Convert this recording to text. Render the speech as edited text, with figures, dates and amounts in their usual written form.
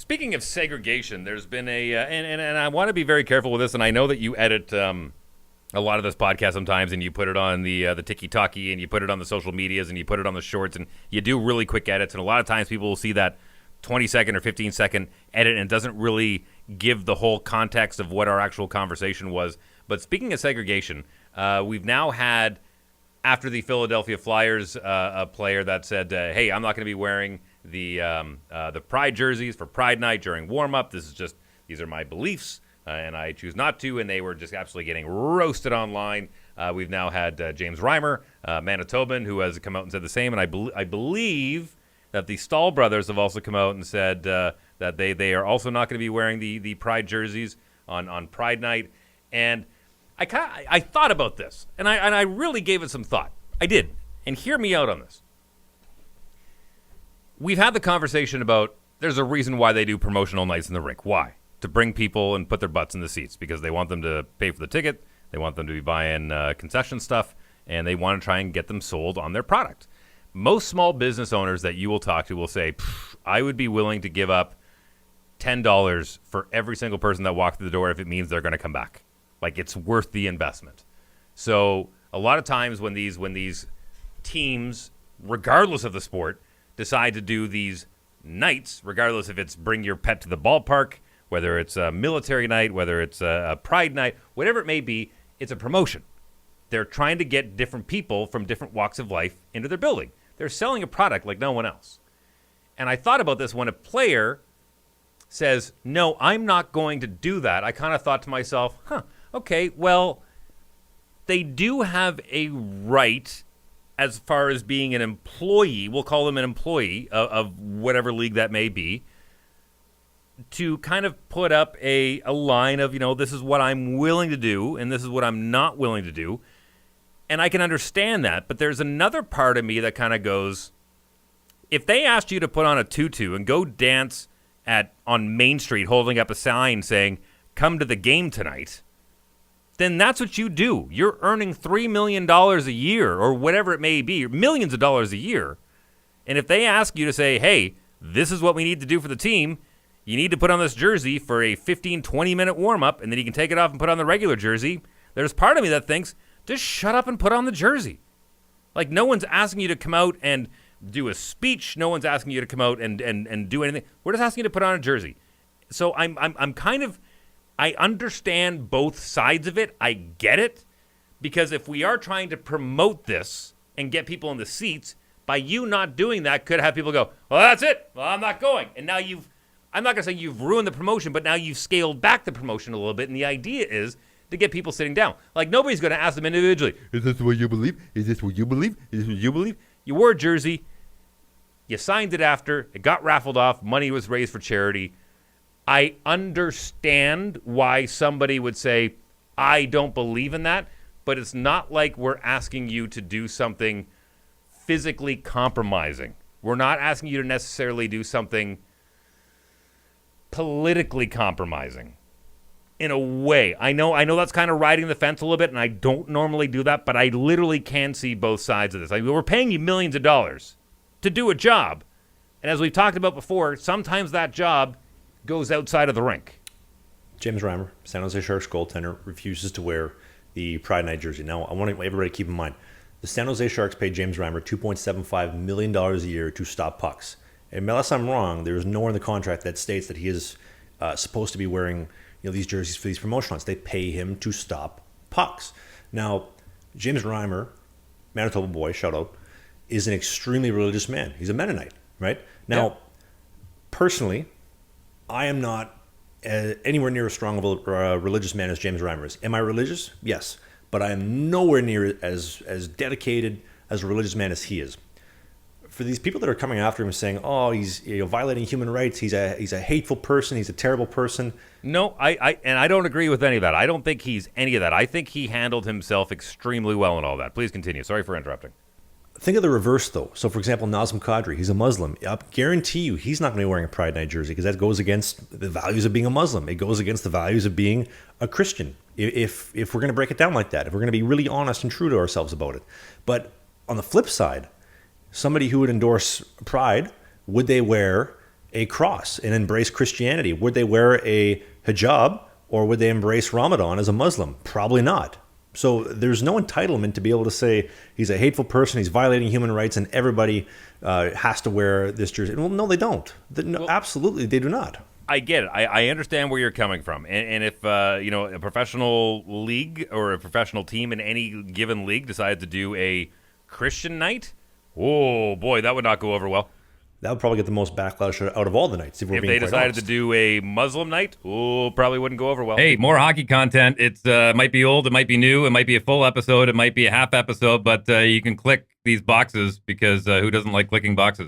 Speaking of segregation, there's been and I want to be very careful with this, and I know that you edit a lot of this podcast sometimes, and you put it on the tiki-talkie, and you put it on the social medias, and you put it on the shorts, and you do really quick edits, and a lot of times people will see that 20-second or 15-second edit, and it doesn't really give the whole context of what our actual conversation was. But speaking of segregation, we've now had, after the Philadelphia Flyers a player that said, hey, I'm not going to be wearing the Pride jerseys for Pride Night during warm-up. These are my beliefs, and I choose not to, and they were just absolutely getting roasted online. We've now had James Reimer, Manitoban, who has come out and said the same, and I believe that the Stahl brothers have also come out and said that they are also not going to be wearing the Pride jerseys on Pride Night. And I thought about this, and I really gave it some thought. I did, and hear me out on this. We've had the conversation about there's a reason why they do promotional nights in the rink. Why? To bring people and put their butts in the seats, because they want them to pay for the ticket, they want them to be buying concession stuff, and they want to try and get them sold on their product. Most small business owners that you will talk to will say, I would be willing to give up $10 for every single person that walked through the door if it means they're going to come back. Like, it's worth the investment. So a lot of times when these teams, regardless of the sport, decide to do these nights, regardless if it's bring your pet to the ballpark, whether it's a military night, whether it's a pride night, whatever it may be, it's a promotion. They're trying to get different people from different walks of life into their building. They're selling a product like no one else. And I thought about this when a player says, no, I'm not going to do that. I kind of thought to myself, okay, well, they do have a right as far as being an employee, we'll call them an employee of whatever league that may be, to kind of put up a line of, this is what I'm willing to do and this is what I'm not willing to do. And I can understand that, but there's another part of me that kind of goes, if they asked you to put on a tutu and go dance on Main Street holding up a sign saying, come to the game tonight, then that's what you do. You're earning $3 million a year or whatever it may be, millions of dollars a year. And if they ask you to say, hey, this is what we need to do for the team, you need to put on this jersey for a 15, 20-minute warm-up, and then you can take it off and put on the regular jersey, there's part of me that thinks, just shut up and put on the jersey. Like, no one's asking you to come out and do a speech. No one's asking you to come out and do anything. We're just asking you to put on a jersey. So I'm kind of, I understand both sides of it. I get it. Because if we are trying to promote this and get people in the seats, by you not doing that could have people go, well, that's it. Well, I'm not going. And now I'm not going to say you've ruined the promotion, but now you've scaled back the promotion a little bit. And the idea is to get people sitting down. Like, nobody's going to ask them individually, is this what you believe? Is this what you believe? Is this what you believe? You wore a jersey. You signed it after. It got raffled off. Money was raised for charity. I understand why somebody would say, I don't believe in that, but it's not like we're asking you to do something physically compromising. We're not asking you to necessarily do something politically compromising. In a way, I know that's kind of riding the fence a little bit, and I don't normally do that, but I literally can see both sides of this. I mean, we're paying you millions of dollars to do a job, and as we've talked about before, sometimes that job goes outside of the rink. James Reimer, San Jose Sharks goaltender, refuses to wear the Pride Night jersey. Now, I want everybody to keep in mind, the San Jose Sharks paid James Reimer $2.75 million a year to stop pucks. And unless I'm wrong, there is nowhere in the contract that states that he is supposed to be wearing these jerseys for these promotional nights. They pay him to stop pucks. Now, James Reimer, Manitoba boy, shout out, is an extremely religious man. He's a Mennonite, right? Now, personally, I am not anywhere near as strong of a religious man as James Reimer is. Am I religious? Yes. But I am nowhere near as dedicated as a religious man as he is. For these people that are coming after him saying, oh, he's violating human rights, he's a hateful person, he's a terrible person. No, I don't agree with any of that. I don't think he's any of that. I think he handled himself extremely well and all that. Please continue. Sorry for interrupting. Think of the reverse, though. So, for example, Nazem Kadri, he's a Muslim. I guarantee you he's not going to be wearing a Pride Night jersey because that goes against the values of being a Muslim. It goes against the values of being a Christian, if we're going to break it down like that, if we're going to be really honest and true to ourselves about it. But on the flip side, somebody who would endorse Pride, would they wear a cross and embrace Christianity? Would they wear a hijab or would they embrace Ramadan as a Muslim? Probably not. So there's no entitlement to be able to say he's a hateful person, he's violating human rights, and everybody has to wear this jersey. Well, no, they don't. Absolutely, they do not. I get it. I understand where you're coming from. And if, a professional league or a professional team in any given league decided to do a Christian night, oh, boy, that would not go over well. That would probably get the most backlash out of all the nights. If they decided to do a Muslim night, probably wouldn't go over well. Hey, more hockey content. It's might be old, it might be new, it might be a full episode, it might be a half episode, but you can click these boxes because who doesn't like clicking boxes?